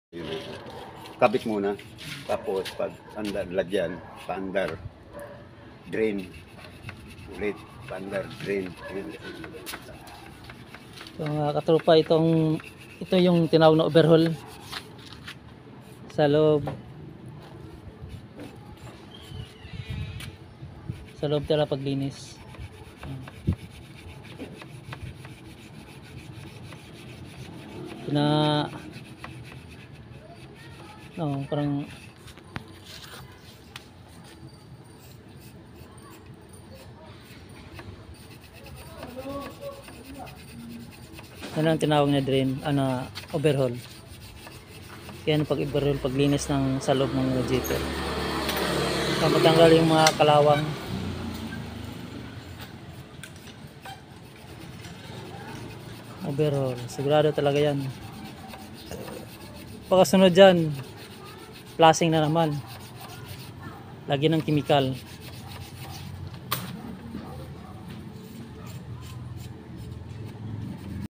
Yun. Kabit muna. Tapos pag andar lagyan, paandar, drain. Ulit, paandar, drain. Yun. So mga katropa, ito yung tinawag na overhaul sa loob tala paglinis. Parang ano ang tinawag na drain, overhaul. Yan pag overhaul, paglinis ng sa loob ng radiator. Matanggal yung mga kalawang. Overhaul, sigurado talaga yan. Pagkasunod dyan, flushing na naman, lagyan ng chemical.